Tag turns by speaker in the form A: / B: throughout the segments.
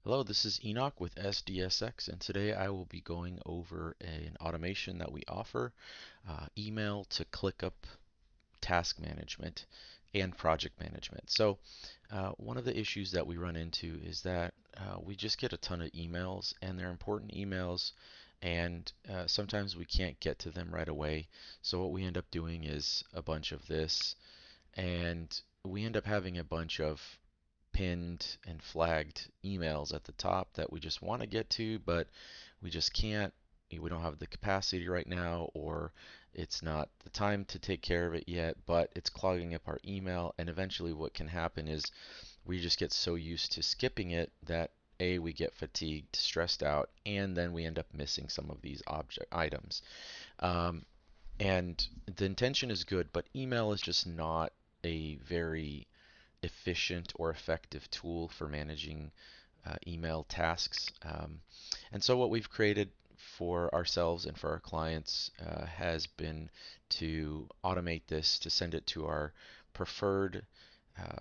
A: Hello, this is Enoch with SDSX, and today I will be going over an automation that we offer, email to ClickUp task management and project management. One of the issues that we run into is that we just get a ton of emails, and they're important emails, and sometimes we can't get to them right away. So, what we end up doing is a bunch of this, and we end up having a bunch of pinned and flagged emails at the top that we just want to get to, but we just can't. We don't have the capacity right now, or it's not the time to take care of it yet, but it's clogging up our email. And eventually, what can happen is we just get so used to skipping it that we get fatigued, stressed out, and then we end up missing some of these object items. Um, and the intention is good, but email is just not a very efficient or effective tool for managing email tasks. And so what we've created for ourselves and for our clients has been to automate this, to send it to our preferred uh,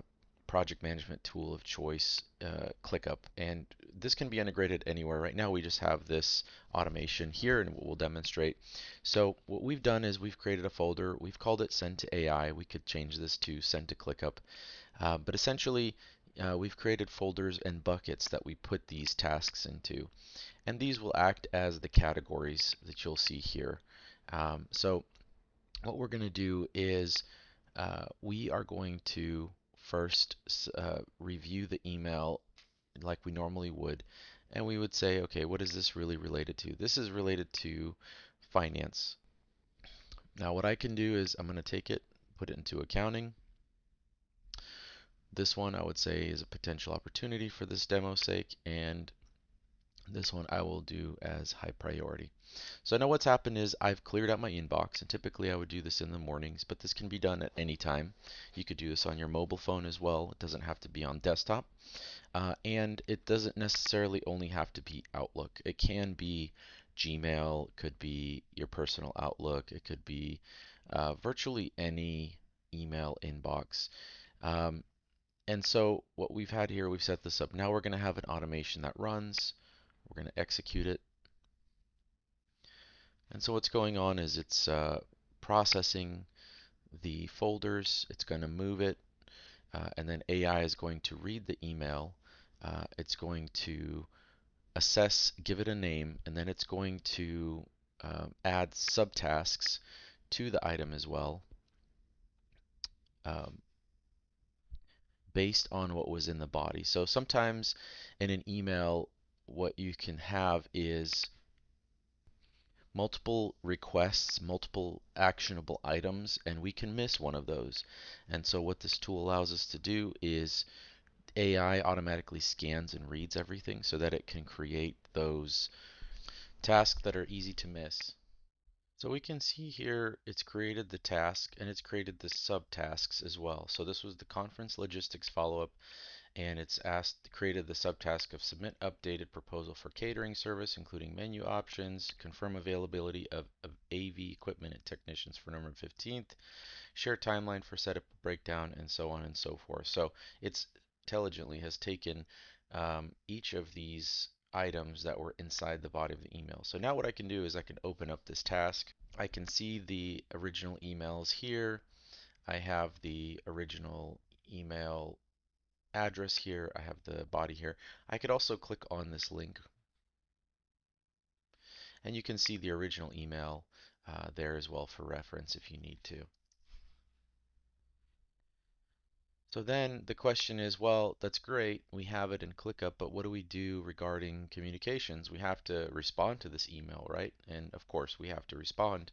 A: project management tool of choice, ClickUp. And this can be integrated anywhere. Right now, we just have this automation here, and we'll demonstrate. So what we've done is we've created a folder. We've called it Send to AI. We could change this to Send to ClickUp. But essentially, we've created folders and buckets that we put these tasks into. And these will act as the categories that you'll see here. So what we're going to do is we are going to first review the email like we normally would. And we would say, okay, what is this really related to? This is related to finance. Now, what I can do is I'm going to take it, put it into accounting. This one I would say is a potential opportunity for this demo's sake, and this one I will do as high priority. So now what's happened is I've cleared out my inbox, and typically I would do this in the mornings, but this can be done at any time. You could do this on your mobile phone as well. It doesn't have to be on desktop, and it doesn't necessarily only have to be Outlook. It can be Gmail, it could be your personal Outlook, it could be virtually any email inbox. Um, and so what we've had here, we've set this up. Now we're going to have an automation that runs. We're going to execute it. And so what's going on is it's processing the folders. It's going to move it. And then AI is going to read the email. It's going to assess, give it a name, and then it's going to add subtasks to the item as well. Um, Based on what was in the body. So sometimes in an email, what you can have is multiple requests, multiple actionable items, and we can miss one of those. And so what this tool allows us to do is AI automatically scans and reads everything so that it can create those tasks that are easy to miss. So we can see here it's created the task and it's created the subtasks as well. So this was the conference logistics follow-up, and it's created the subtask of submit updated proposal for catering service, including menu options, confirm availability of AV equipment and technicians for November 15th, share timeline for setup breakdown, and so on and so forth. So it's intelligently has taken each of these items that were inside the body of the email. So now what I can do is I can open up this task. I can see the original emails here. I have the original email address here. I have the body here. I could also click on this link and you can see the original email there as well for reference if you need to. So then the question is, well, that's great. We have it in ClickUp, but what do we do regarding communications? We have to respond to this email, right? And of course, we have to respond.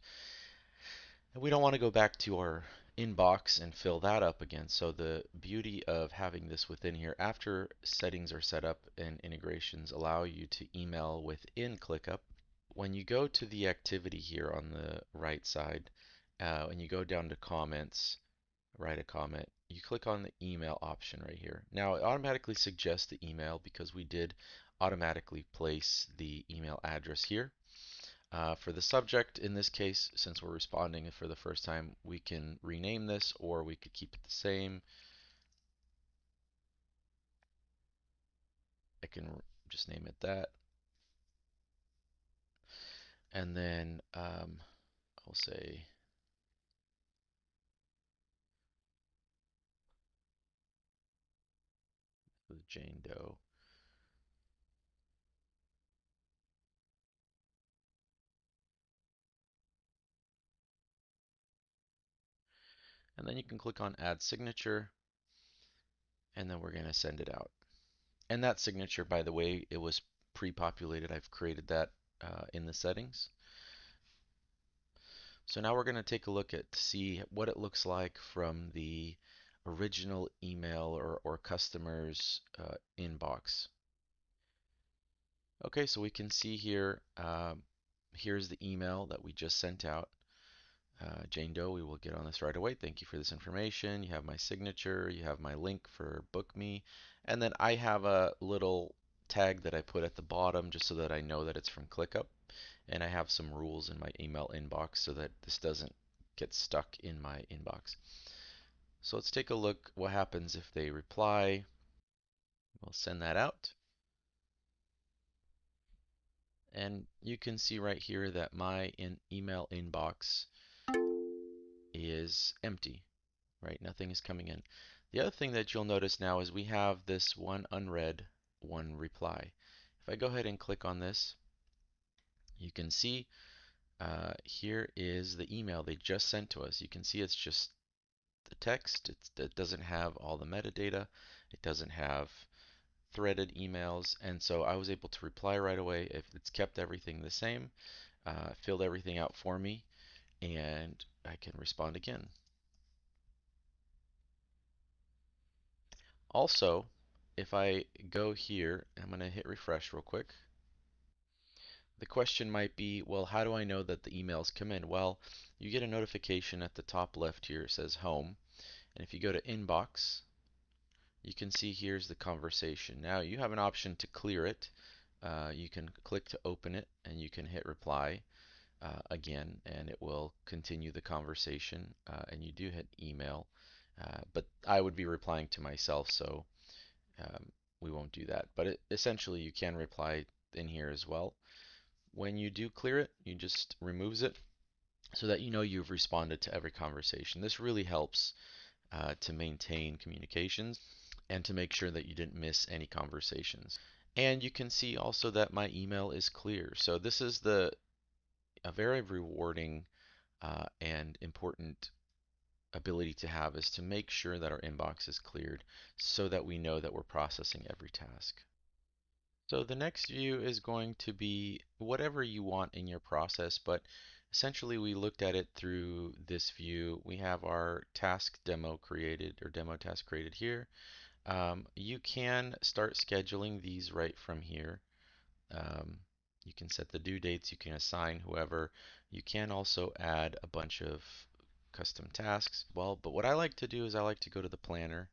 A: And we don't want to go back to our inbox and fill that up again. So the beauty of having this within here, after settings are set up and integrations allow you to email within ClickUp, when you go to the activity here on the right side, and you go down to comments, write a comment, you click on the email option right here. Now it automatically suggests the email because we did automatically place the email address here. For the subject, in this case, since we're responding for the first time, we can rename this or we could keep it the same. I can just name it that. And then I'll say Jane Doe. And then you can click on Add Signature, and then we're going to send it out. And that signature, by the way, it was pre-populated. I've created that in the settings. So now we're going to take a look at to see what it looks like from the original email or customer's inbox. Okay, so we can see here, here's the email that we just sent out. Jane Doe, we will get on this right away. Thank you for this information. You have my signature, you have my link for Book Me, and then I have a little tag that I put at the bottom just so that I know that it's from ClickUp, and I have some rules in my email inbox so that this doesn't get stuck in my inbox. So let's take a look what happens if they reply. We'll send that out. And you can see right here that my email inbox is empty, right? Nothing is coming in. The other thing that you'll notice now is we have this one unread, one reply. If I go ahead and click on this, you can see here is the email they just sent to us. You can see it's just the text. It doesn't have all the metadata. It doesn't have threaded emails. And so I was able to reply right away. If it's kept everything the same, filled everything out for me, and I can respond again. Also, if I go here, I'm going to hit refresh real quick. The question might be, well, how do I know that the emails come in? Well, you get a notification at the top left here. It says home. And if you go to inbox, you can see here's the conversation. Now you have an option to clear it. You can click to open it and you can hit reply again and it will continue the conversation. And you do hit email, but I would be replying to myself, so we won't do that. But essentially, you can reply in here as well. When you do clear it, you just removes it so that you know you've responded to every conversation. This really helps to maintain communications and to make sure that you didn't miss any conversations. And you can see also that my email is clear. So this is a very rewarding and important ability to have is to make sure that our inbox is cleared so that we know that we're processing every task. So the next view is going to be whatever you want in your process, but essentially we looked at it through this view. We have our task demo created or demo task created here. You can start scheduling these right from here. Um, you can set the due dates, you can assign whoever. You can also add a bunch of custom tasks. Well, but what I like to do is I like to go to the planner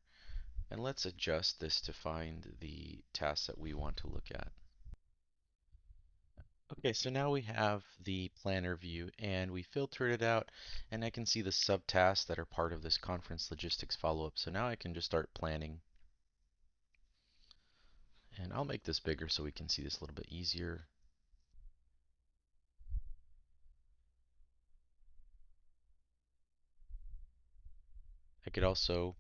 A: and let's adjust this to find the tasks that we want to look at. Okay, so now we have the planner view and we filtered it out and I can see the subtasks that are part of this conference logistics follow-up. So now I can just start planning. And I'll make this bigger so we can see this a little bit easier. I could also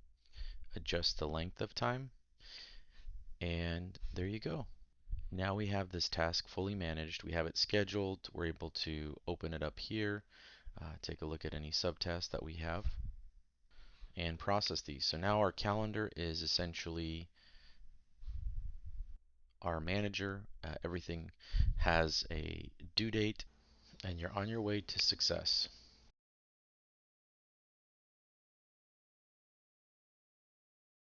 A: adjust the length of time. And there you go. Now we have this task fully managed. We have it scheduled. We're able to open it up here, take a look at any subtasks that we have, and process these. So now our calendar is essentially our manager. Everything has a due date, and you're on your way to success.